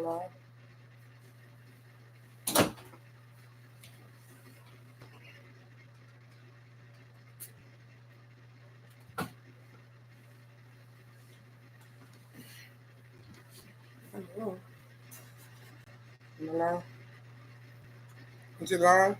live? Hello. Hello. Is it live?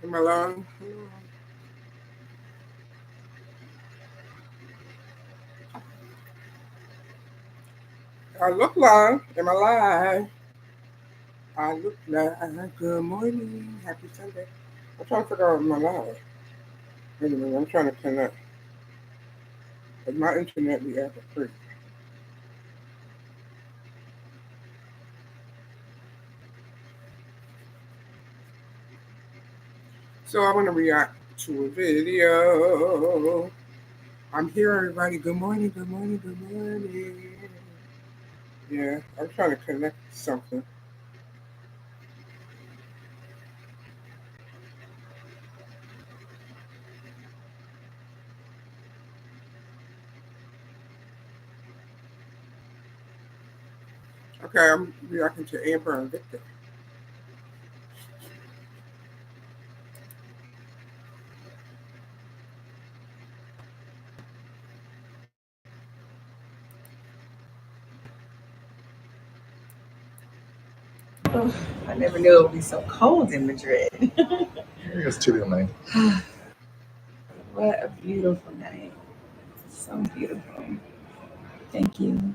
Am I live? I look live. Am I live? I look live. Good morning. Happy Sunday. I'm trying to figure out my live. Wait a minute. I'm trying to connect. But my internet be acting free. So I want to react to a video. I'm here, everybody. Good morning. Good morning. Good morning. Yeah, I'm trying to connect something. Okay, I'm reacting to Amber and Victor. Oh, I never knew it would be so cold in Madrid. It's chilly night. What a beautiful night. So beautiful. Thank you.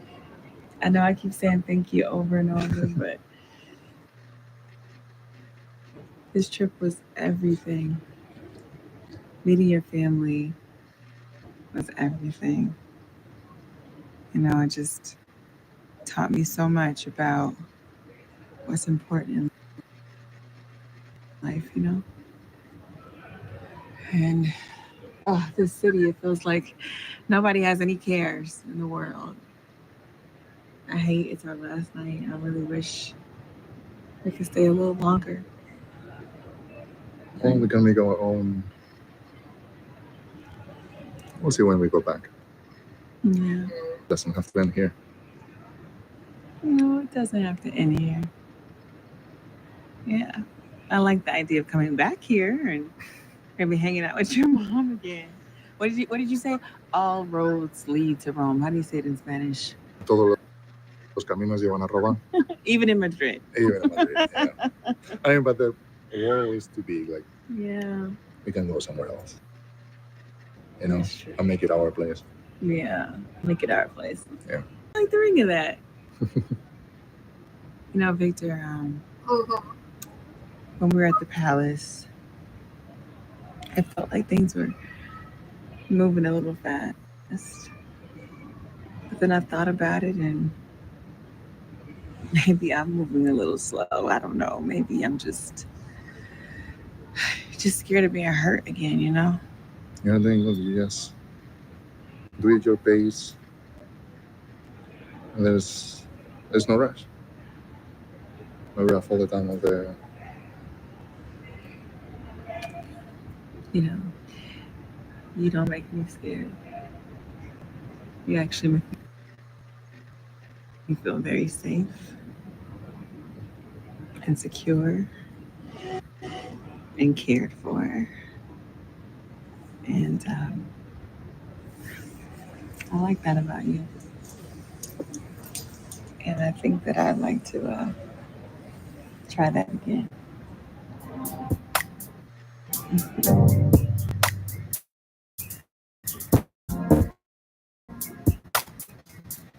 I know I keep saying thank you over and over, but this trip was everything. Meeting your family was everything. You know, it just taught me so much about what's important in life, you know? And this city, it feels like nobody has any cares in the world. I hate it's our last night. I really wish we could stay a little longer. I think we can make our own. We'll see when we go back. Yeah. Doesn't have to end here. No, it doesn't have to end here. Yeah. I like the idea of coming back here and maybe hanging out with your mom again. What did you say? All roads lead to Rome. How do you say it in Spanish? Todos los caminos llevan a Roma. Even in Madrid. Even in Madrid, yeah. I mean, but the goal is to be like, yeah, we can go somewhere else. You know, and make it our place. Yeah, make it our place. Yeah. I like the ring of that. You know, Victor, when we were at the palace, I felt like things were moving a little fast. But then I thought about it, and maybe I'm moving a little slow. I don't know. Maybe I'm just scared of being hurt again, you know? Yeah, I think yes. Do it your pace. And there's no rush. No rush all the time of the. You know, you don't make me scared. You actually make me feel very safe and secure and cared for. And I like that about you. And I think that I'd like to try that again.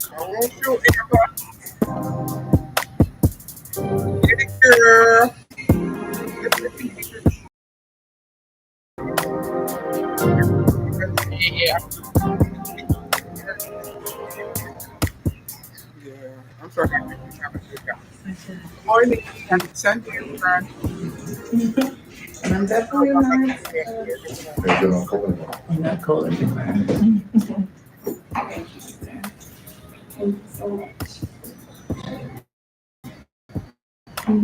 I want you, Amber. Get it, girl. Yeah. Yeah. I'm so happy you have a good guy. Good morning. Happy Sunday, everybody. And I'm definitely not cold anymore. Thank you so much. Hey,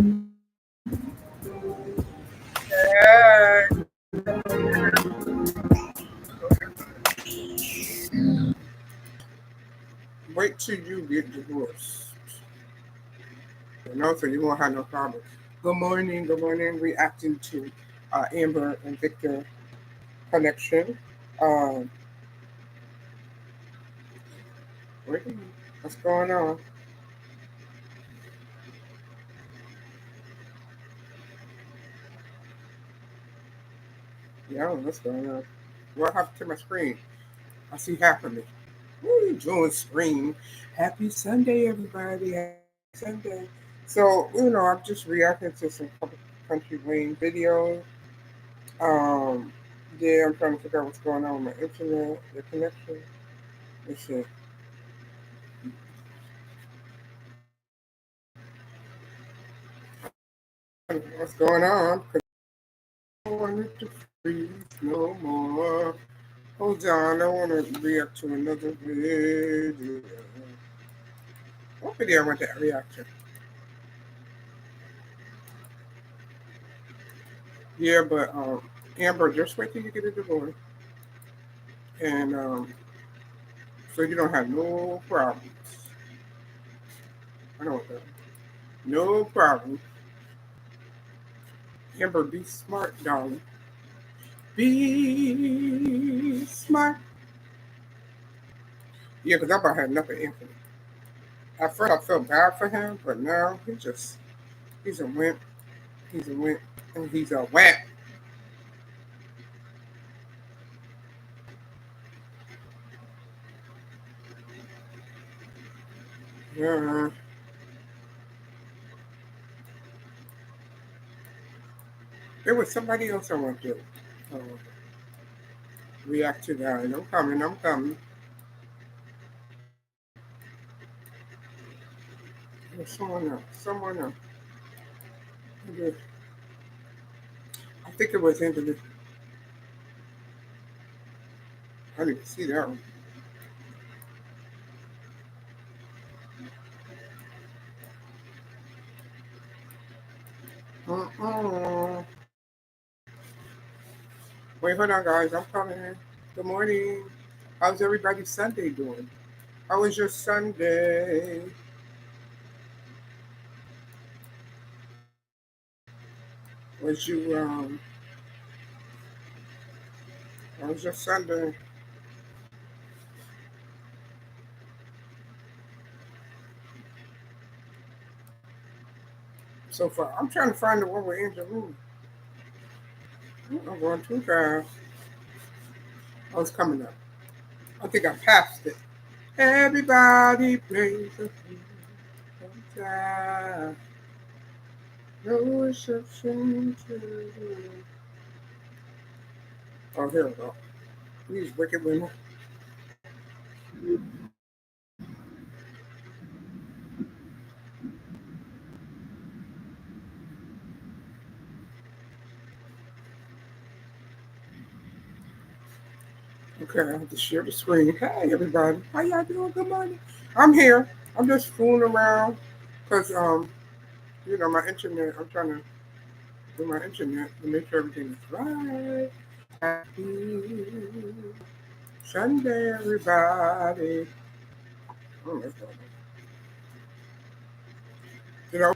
wait till you get divorced. So you won't have no problem. Good morning, good morning. Reacting to Amber and Victor connection. Um, what's going on? Yeah, I don't know what's going on. What happened to my screen? I see half of it. What are you doing, screen? Happy Sunday, everybody. Happy Sunday. So, I'm just reacting to some country Wayne videos. Um, yeah, I'm trying to figure out what's going on with my internet, the connection. Let's see. What's going on? Because I don't want it to freeze no more. Hold on, I want to react to another video. What video I want to react to? Yeah, but Amber, just wait till you get a divorce, and so you don't have no problems. I know what that. No problem. Amber, be smart, darling. Be smart. Yeah, because I'm about to have enough of Anthony. At first, I felt bad for him, but now he's a wimp. He's a wimp, and he's a wimp. Yeah. There was somebody else I want to uh, react to that. And I'm coming. I'm coming. There's someone else. Someone else. I think it was Anthony. I didn't see that one. Uh-uh. Wait, hold on, guys. I'm coming. Good morning. How's everybody's Sunday doing? How was your Sunday? Was you How was your Sunday? So far, I'm trying to find the one with Angela. I'm going too fast. Oh, it's coming up. I think I passed it. Everybody plays a time. No exception to the rule. Oh, here we go. These wicked women. Okay, I have to share the screen. Hey, everybody. How y'all doing? Good morning. I'm here. I'm just fooling around because, my internet, I'm trying to do my internet to make sure everything is right. Happy Sunday, everybody. Oh, that's all. You know,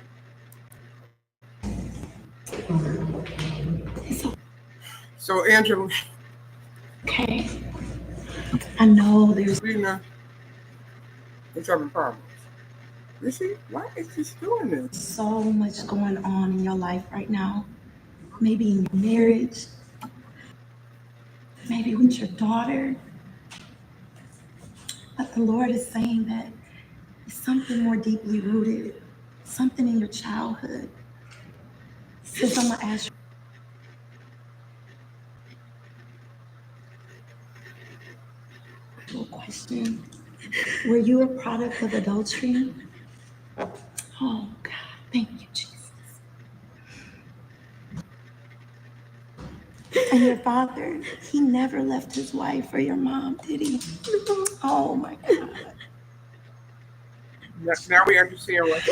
so Angela, Okay. I know there's Lena is having problems. You see, why is this doing this? so much going on in your life right now. Maybe in your marriage, maybe with your daughter. But the Lord is saying that it's something more deeply rooted, something in your childhood. Sis, I'm going to ask you a question. Were you a product of adultery? Oh, God. Thank you, Jesus. And your father, he never left his wife or your mom, did he? Oh, my God. Now we understand what.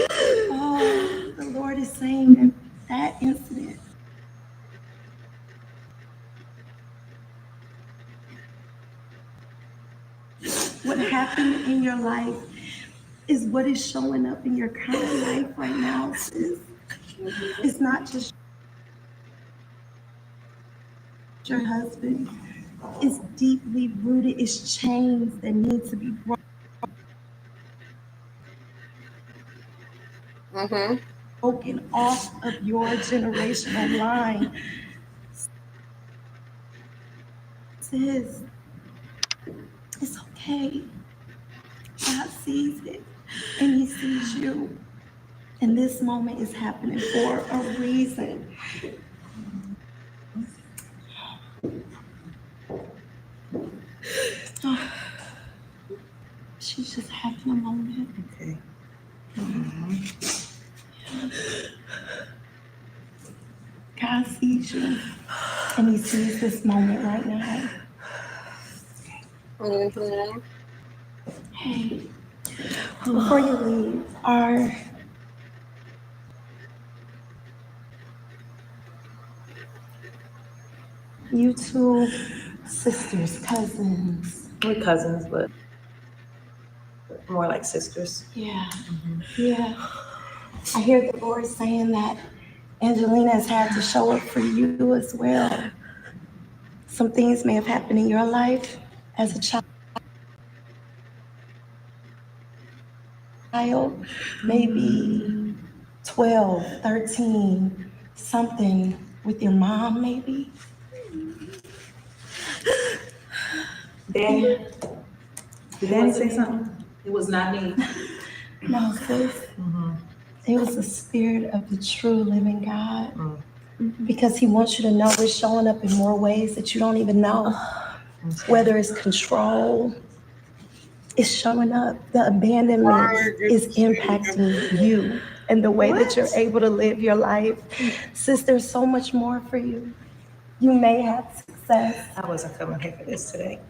Oh, the Lord is saying in that incident, what happened in your life is what is showing up in your current life right now, sis. It's not just your husband. It's deeply rooted. It's chains that need to be Mm-hmm. broken off of your generational line. Sis, it's okay. God sees it and He sees you. And this moment is happening for a reason. Oh, she's just having a moment. Okay. God sees you and He sees this moment right now. Mm-hmm. Hey, before you leave, are you two sisters, cousins? We're cousins, but more like sisters. Yeah, yeah. I hear the Lord saying that Angelina has had to show up for you as well. Some things may have happened in your life as a child, maybe 12, 13, something with your mom, maybe. Daddy, did Daddy say something? It was not me. No, sis. It was the spirit of the true living God. Because He wants you to know it's showing up in more ways that you don't even know. Whether it's control, it's showing up. The abandonment is impacting you and the way that you're able to live your life. Sis, there's so much more for you. You may have success. I wasn't coming here for this today.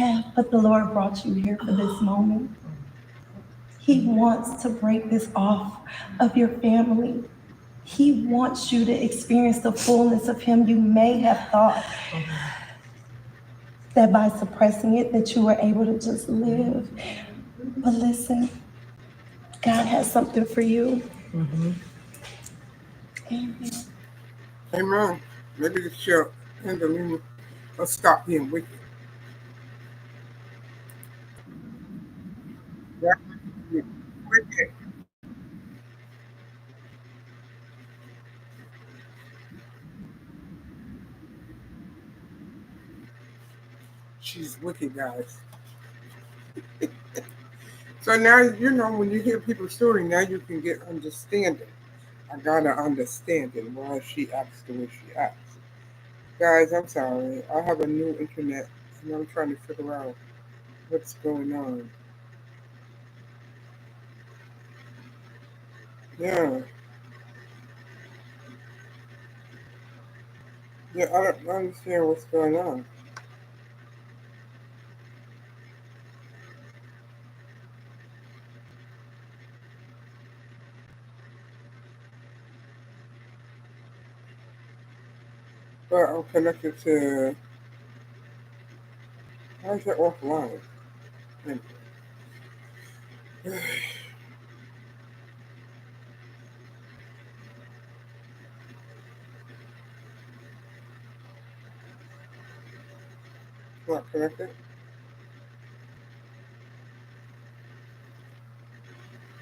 Yeah, but the Lord brought you here for this moment. He wants to break this off of your family. He wants you to experience the fullness of Him. You may have thought that by suppressing it that you were able to just live. But listen, God has something for you. Amen. Amen. Maybe the show Angelina will stop being wicked. Yeah. Wicked. She's wicked, guys. So now you know when you hear people's story, now you can get understanding. I got an understanding why she acts the way she acts. Guys, I'm sorry. I have a new internet and I'm trying to figure out what's going on. Yeah. Yeah, I don't understand what's going on. But I'm connected to. Why is that offline? Anyway. Not connected?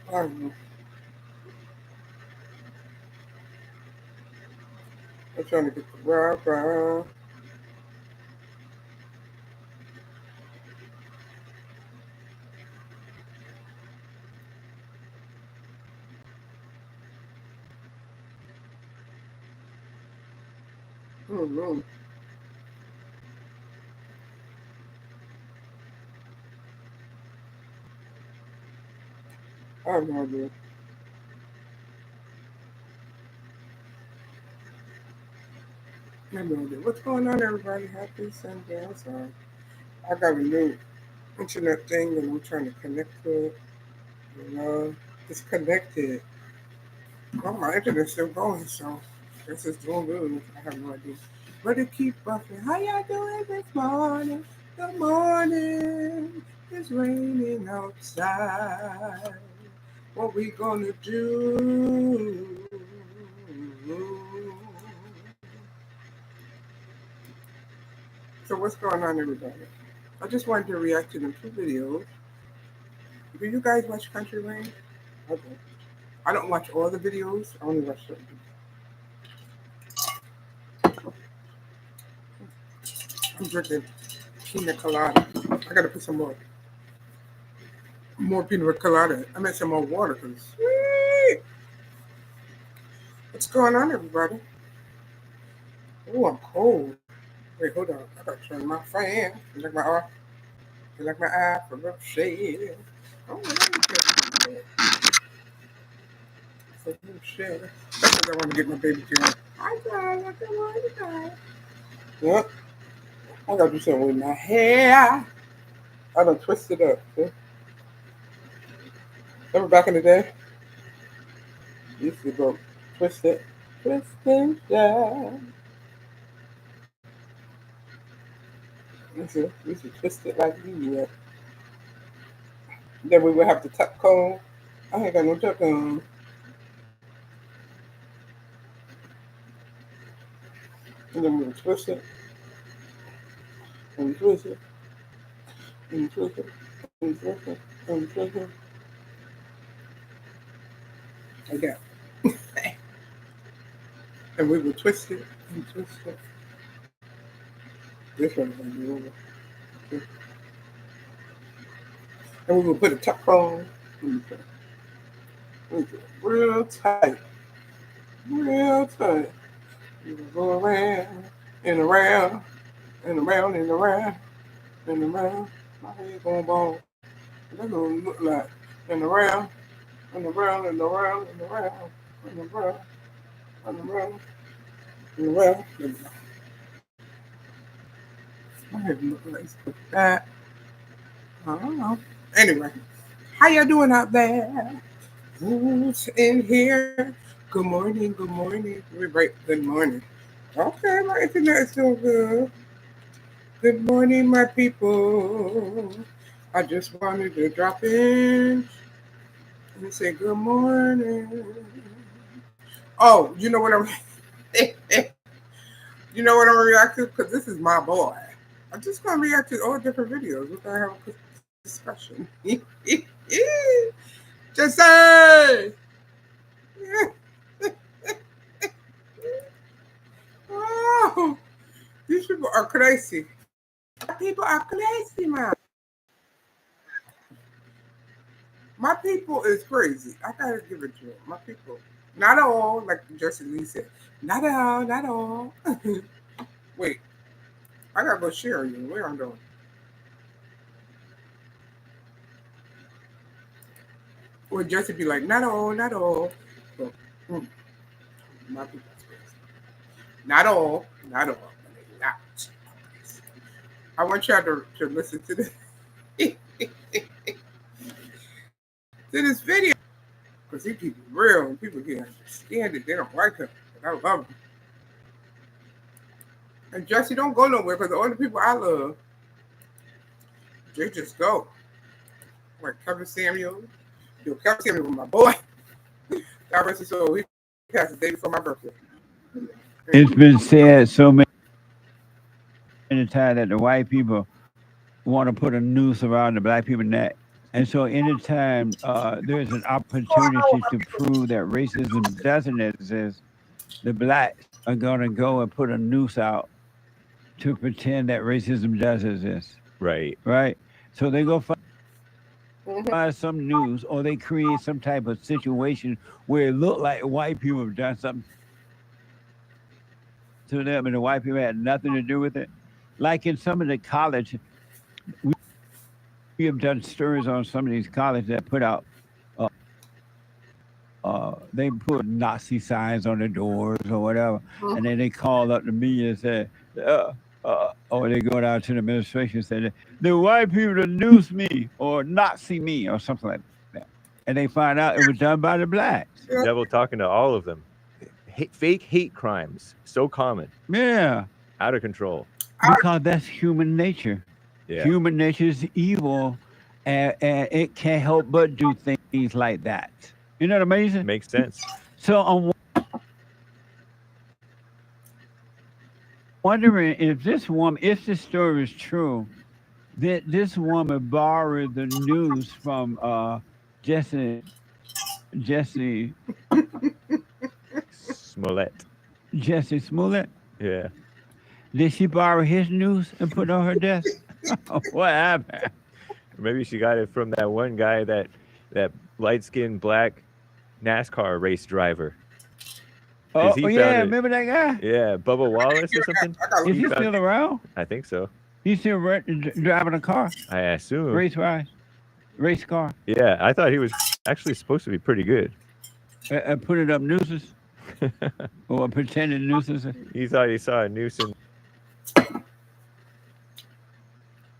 I don't know. I'm trying to get the Wi-Fi. I don't know. I have no idea. I have no idea. What's going on, everybody? Happy Sunday. I'm sorry. I got a new internet thing and I'm trying to connect to it. You know, it's connected. Well, my internet's still going, so I guess it's doing good. I have no idea. But it keep buffering. How y'all doing this morning? Good morning. It's raining outside. What we gonna do? So what's going on, everybody? I just wanted to react to the two videos. Do you guys watch Country Rain? Okay. I don't watch all the videos. I only watch certain. I'm drinking pina colada. I gotta put some more pina colada. I meant some more water because sweet. What's going on, everybody? Oh, I'm cold. Wait, hold on. I gotta turn my fan. You like my eye for a shade. Oh, for a shade. That's what I want to get my baby to. Hi, guys. I can want you guys. Yep. I gotta do something with my hair. I done twisted up. See? Remember back in the day? Used to go twist it. Twisting, yeah. We should twist it like you would. Then we would have the tuck comb. I ain't got no tuck comb. And then we would twist it, and we twist it, and we twist it, and we twist it, and we twist it. Like that. And we would twist it, and twist it. This one is going to be over. And we would put a tuck comb. And we put it real tight. Real tight. We would go around, and around, and around, and around, and around. My head going bald. That's what it look like. And around, and around, and around, and around, and around, and around, and around. My head look like that. I don't know. Anyway, how y'all doing out there? Who's in here? Good morning, good morning. Let me write good morning. Okay, my internet is doing good. Good morning, my people. I just wanted to drop in and say good morning. Oh, you know what I'm you know what I'm gonna react to? Because this is my boy. I'm just gonna react to all different videos. We're gonna have a discussion. Just say oh, these people are crazy. People are crazy, man. My people is crazy. I gotta give it to them. My people. Not all, like Jesse Lee said. Not all, not all. Wait, I gotta go share you. Where I'm going. Or Jesse be like, not all, not all. So, my people's crazy. Not all, not all. Not. I want y'all to listen to this to this video. Because these people real and people can't understand it. They don't like him. But I love him. And Jesse don't go nowhere because the only people I love, they just go. Like Kevin Samuel. Yo, Kevin Samuel was my boy. God rest his soul. He passed the day before my birthday. It's been said so many times that the white people want to put a noose around the black people's neck. And so anytime there's an opportunity to prove that racism doesn't exist, the blacks are going to go and put a noose out to pretend that racism does exist. Right. Right? So they go Mm-hmm. find some news or they create some type of situation where it looked like white people have done something to them and the white people had nothing to do with it. Like in some of the college, we have done stories on some of these colleges that put out, they put Nazi signs on the doors or whatever, and then they call up the media and say, or they go down to the administration and say, the white people that noose me or Nazi me or something like that. and they find out it was done by the blacks. The devil talking to all of them. Fake hate crimes, so common, Yeah, out of control. because that's human nature. Yeah, Human nature is evil, and it can't help but do things like that. Isn't that amazing? makes sense. So I'm wondering if if this story is true, that this woman borrowed the news from Jesse Smollett. Jesse Smollett. Yeah, Did she borrow his news and put it on her desk? What happened? maybe she got it from that one guy, that light skinned black NASCAR race driver. Oh, he yeah, found it. remember that guy? Yeah, Bubba Wallace or something. Is he still around? I think so. He's still driving a car, I assume. race car, Yeah, I thought he was actually supposed to be pretty good. put it up nooses or pretended nuisances. He thought he saw a noose in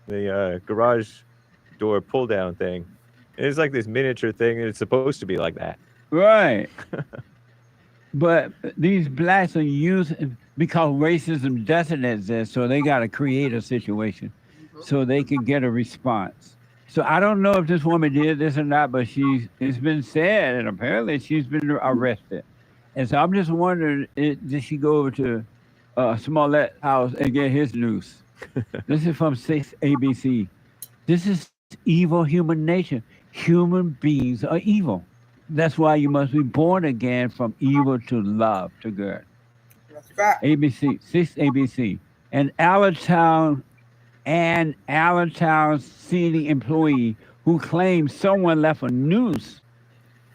the garage door pull down thing. It's like this miniature thing, and it's supposed to be like that. Right. But these blacks are used because racism doesn't exist, so they got to create a situation so they can get a response. So I don't know if this woman did this or not, but it's been said, and apparently she's been arrested. And so I'm just wondering, did she go over to Smollett's house and get his news? This is from 6 ABC. This is evil human nature. Human beings are evil. That's why you must be born again from evil to love to good. That's a fact. ABC, 6 ABC. An Allentown city employee who claims someone left a noose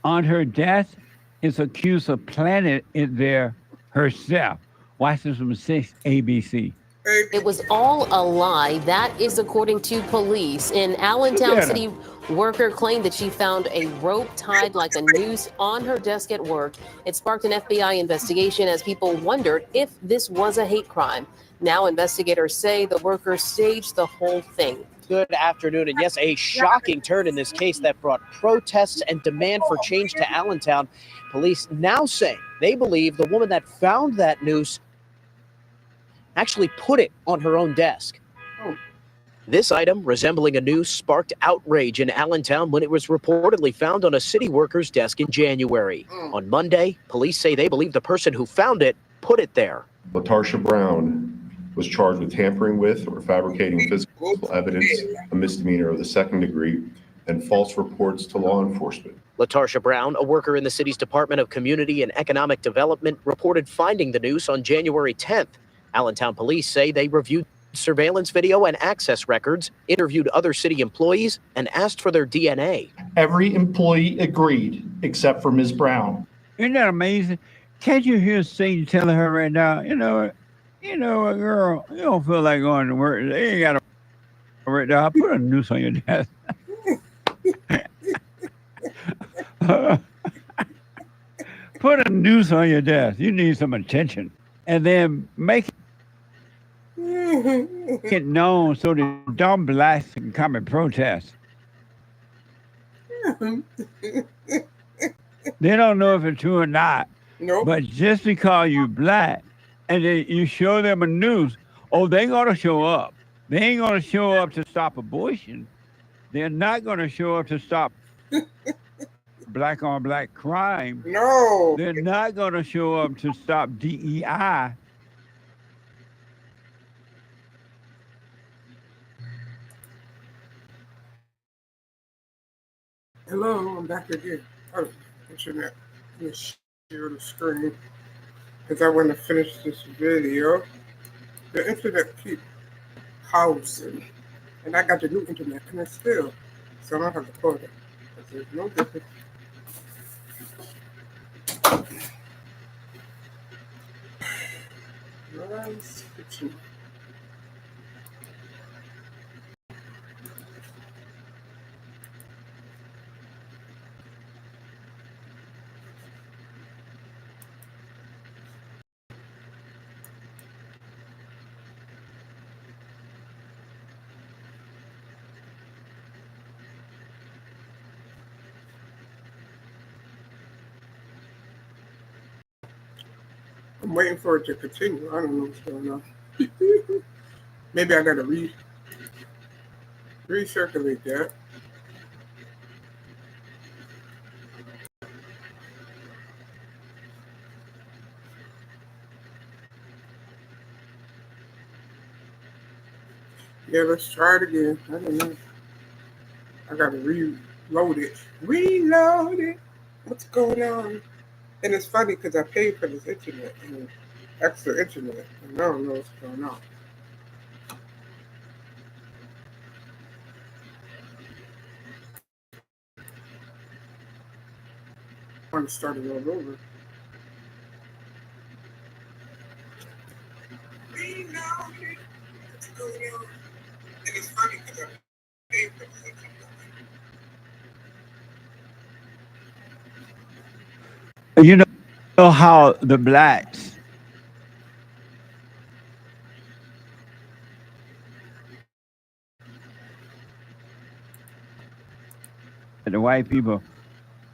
on her desk is accused of planting it there herself. Watch this from 6 ABC. It was all a lie. That is according to police. An Allentown city worker claimed that she found a rope tied like a noose on her desk at work. It sparked an FBI investigation as people wondered if this was a hate crime. Now investigators say the worker staged the whole thing. Good afternoon. And yes, a shocking turn in this case that brought protests and demand for change to Allentown. Police now say they believe the woman that found that noose actually put it on her own desk. This item, resembling a noose, sparked outrage in Allentown when it was reportedly found on a city worker's desk in January. On Monday, police say they believe the person who found it put it there. LaTarsha Brown was charged with tampering with or fabricating physical evidence, a misdemeanor of the second degree, and false reports to law enforcement. LaTarsha Brown, a worker in the city's Department of Community and Economic Development, reported finding the noose on January 10th. Allentown police say they reviewed surveillance video and access records, interviewed other city employees, and asked for their DNA. Every employee agreed except for Ms. Brown. Isn't that amazing? Can't you hear Satan telling her right now, you know, girl, you don't feel like going to work. They ain't got to right now. Put a noose on your desk. Put a noose on your desk. You need some attention. And then make it known so the dumb blacks can come and protest. They don't know if it's true or not. Nope. But just because you black and you show them a news, they're going to show up. They ain't going to show up to stop abortion. They're not going to show up to stop black on black crime. No. They're not going to show up to stop DEI. Hello, I'm back again. Oh, internet. Let me share the screen because I want to finish this video. The internet keep pausing, and I got the new internet, and it's still, so I don't have to pause it. There's no difference. Nice kitchen. I'm waiting for it to continue. I don't know what's going on. Maybe I gotta recirculate that. Yeah, let's try it again. I don't know. I gotta reload it. Reload it. What's going on? And it's funny because I paid for this internet and extra internet, and I don't know what's going on. I want to start it all over. Reload it. What's going on? And it's funny because I paid for this internet. You know how the blacks, the white people,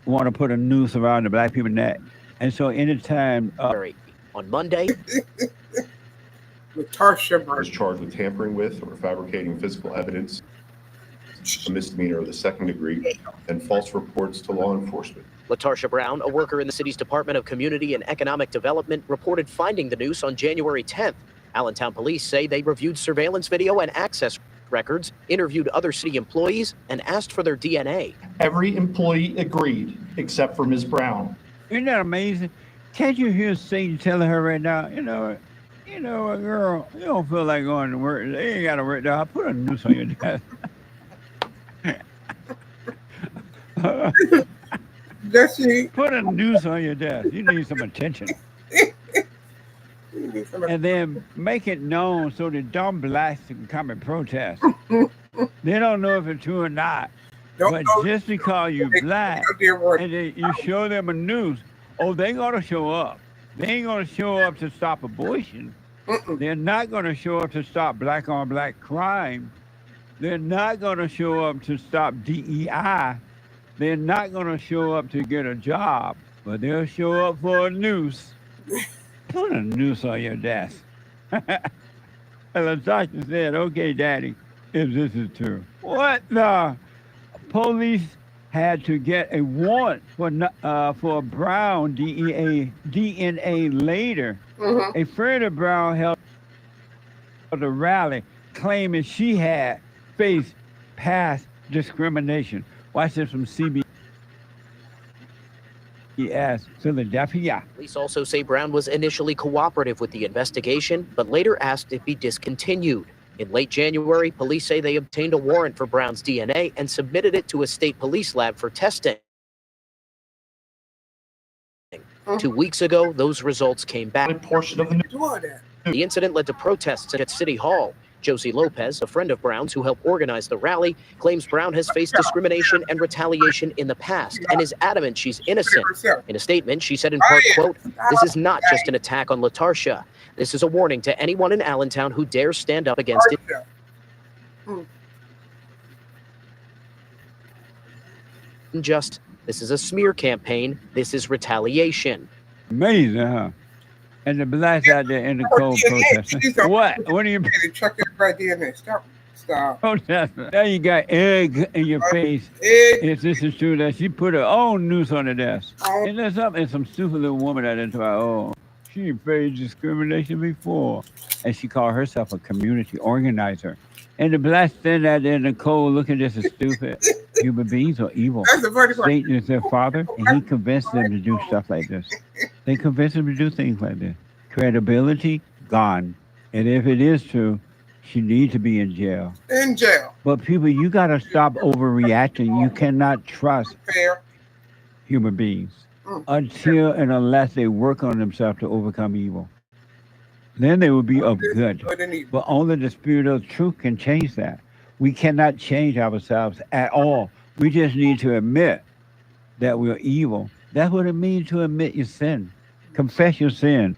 want to put a noose around the black people's neck. And so anytime On Monday, Latarsha Was charged with tampering with or fabricating physical evidence, a misdemeanor of the second degree, and false reports to law enforcement. Latarsha Brown, a worker in the city's Department of Community and Economic Development, reported finding the noose on January 10th. Allentown police say they reviewed surveillance video and access records, interviewed other city employees, and asked for their DNA. Every employee agreed, except for Ms. Brown. Isn't that amazing? Can't you hear Satan telling her right now, you know what, girl, you don't feel like going to work. They ain't got to work. I'll put a noose on your desk. Jesse. Put a noose on your desk. You need some attention. And then make it known so the dumb blacks can come and protest. They don't know if it's true or not. But just because you're black and you show them a noose, oh, they're going to show up. They ain't going to show up to stop abortion. They're not going to show up to stop black on black crime. They're not going to show up to stop DEI. They're not going to show up to get a job, but they'll show up for a noose. Put a noose on your desk. And Latasha said, okay, Daddy, if this is true. What the? Police had to get a warrant for Brown DNA later. A friend of Brown held a rally claiming she had faced past discrimination. Watch this from CBS Philadelphia. Police also say Brown was initially cooperative with the investigation, but later asked it be discontinued. In late January, police say they obtained a warrant for Brown's DNA and submitted it to a state police lab for testing. 2 weeks ago, those results came back. The incident led to protests at City Hall. Josie Lopez, a friend of Brown's who helped organize the rally, claims Brown has faced discrimination and retaliation in the past and is adamant she's innocent. In a statement, she said in part, quote, "This is not just an attack on Latarsha. This is a warning to anyone in Allentown who dares stand up against it. This is a smear campaign. This is retaliation." Amazing, huh? And the blacks out there in the cold protesting. What? What are you check your DNA? Stop. protesting? Now you got egg in your face. If this is true, that she put her own noose on the desk. And there's something, some stupid little woman that into our own. She faced discrimination before. And she called herself a community organizer. And the blacks stand out there in the cold looking just as stupid. Human beings are evil. Satan is their father, and he convinced them to do stuff like this. They convinced them to do things like this. Credibility, gone. And if it is true, she needs to be in jail. In jail. But people, you got to stop overreacting. You cannot trust human beings until and unless they work on themselves to overcome evil. Then they will be of good. But only the spirit of truth can change that. We cannot change ourselves at all. We just need to admit that we're evil. That's what it means to admit your sin. Confess your sin.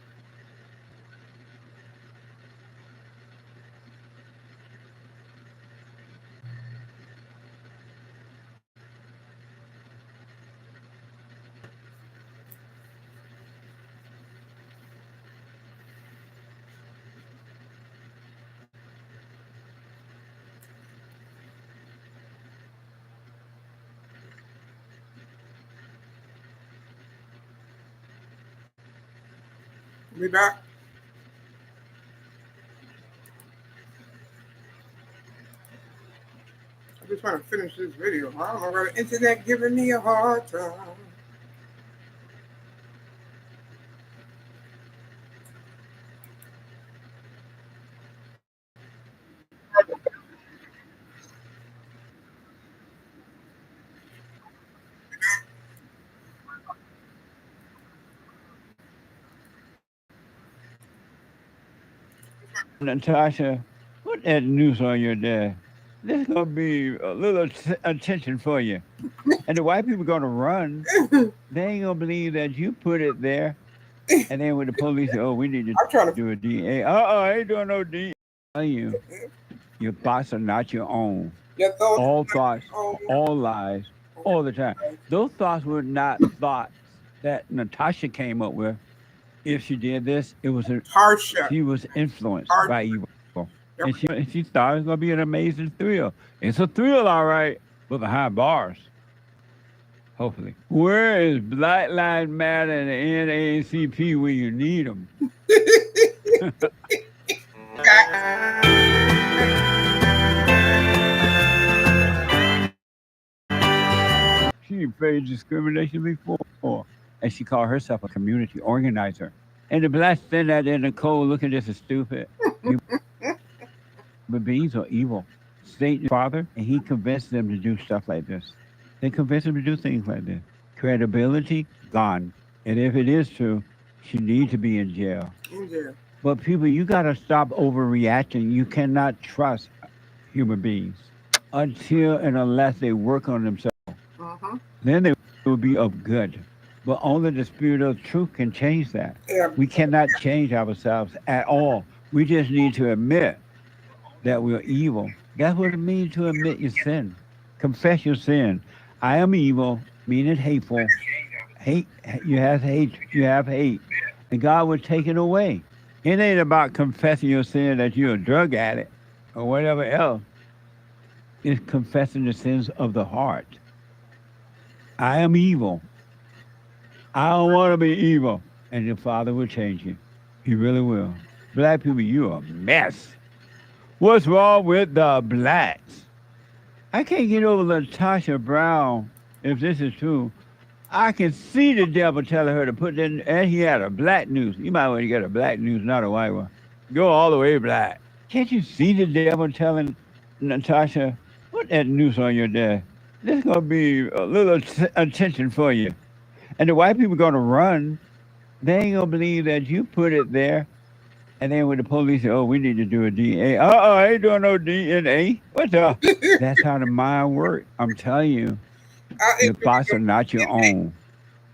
Be back. I'm just trying to finish this video. I don't know why the internet giving me a hard time. Natasha, put that noose on your dad. There's gonna be a little attention for you. And the white people gonna run. They ain't gonna believe that you put it there. And then when the police say, "Oh, we need to I'm trying to. do a DNA," I ain't doing no DNA. Tell you, your thoughts are not your own. Your thoughts. All thoughts, Oh, all lies, all the time. Those thoughts were not thoughts that Natasha came up with. If she did this, it was Harsha. she was influenced Harsha. by evil, and she thought it was gonna be an amazing thrill. It's a thrill, all right, but behind bars. Hopefully, where is Black Lives Matter and the NAACP when you need them? She faced discrimination before, and she called herself a community organizer. And the blacks stand out there in the cold looking just as stupid. But beings are evil. Satan father, and he convinced them to do stuff like this. They convinced him to do things like this. Credibility gone. And if it is true, she needs to be in jail. In jail. But people, you gotta stop overreacting. You cannot trust human beings until and unless they work on themselves. Then they will be of good. But only the spirit of truth can change that. Yeah. We cannot change ourselves at all. We just need to admit that we're evil. That's what it means to admit your sin. Confess your sin. I am evil, meaning hateful. Hate, you have hate, and God will take it away. It ain't about confessing your sin that you're a drug addict or whatever else. It's confessing the sins of the heart. I am evil. I don't want to be evil. And your Father will change you. He really will. Black people, you are a mess. What's wrong with the blacks? I can't get over Latasha Brown, if this is true. I can see the devil telling her to put that, and he had a black news. You might want to get a black news, not a white one. Go all the way black. Can't you see the devil telling Natasha, put that noose on your dad? There's going to be a little attention for you. And the white people going to run. They ain't going to believe that you put it there. And then when the police say, "Oh, we need to do a DNA," I ain't doing no DNA. What the? That's how the mind works. I'm telling you, your thoughts are not your own.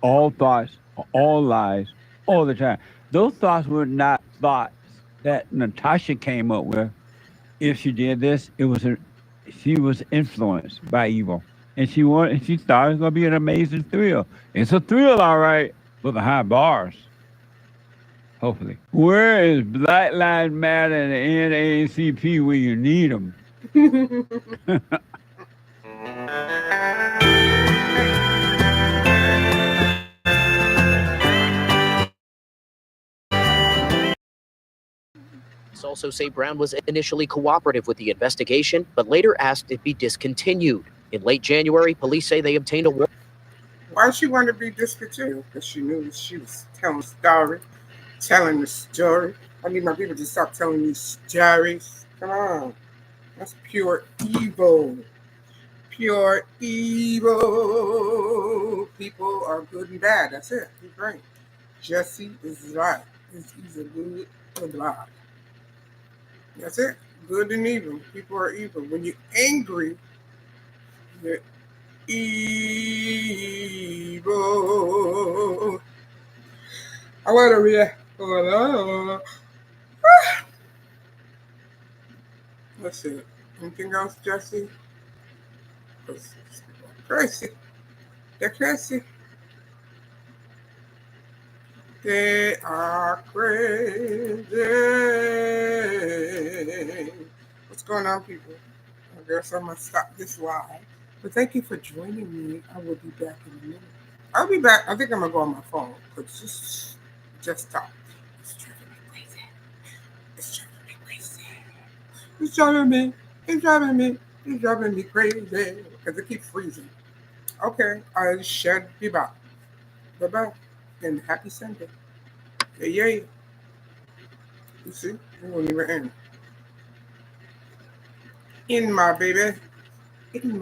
All thoughts, all lies, all the time. Those thoughts were not thoughts that Natasha came up with. If she did this, she was influenced by evil, and she thought it was gonna be an amazing thrill. It's a thrill, all right, but behind bars. Hopefully, where is Black Lives Matter and the NAACP when you need them? Also say Brown was initially cooperative with the investigation, but later asked it be discontinued. In late January, police say they obtained a warrant. Why she wanted to be discontinued? Because she knew she was telling the story. I need my people to stop telling these stories. Come on. That's pure evil. Pure evil. People are good and bad. That's it. He's right. Jesse is right. He's a good and bad. That's it. Good and evil. People are evil. When you're angry, you're evil. I want to react. Let's see. Anything else, Jesse? Crazy. They're crazy. They are crazy. What's going on, people? I guess I'm going to stop this live. But thank you for joining me. I will be back in a minute. I'll be back. I think I'm going to go on my phone. Because just stop. It's driving me crazy. It's driving me crazy. It's driving me. It's driving me. It's driving me crazy because it keeps freezing. Okay, I shall be back. Bye bye, and happy Sunday. Yeah, yeah. You see, it won't even end. In my baby. In my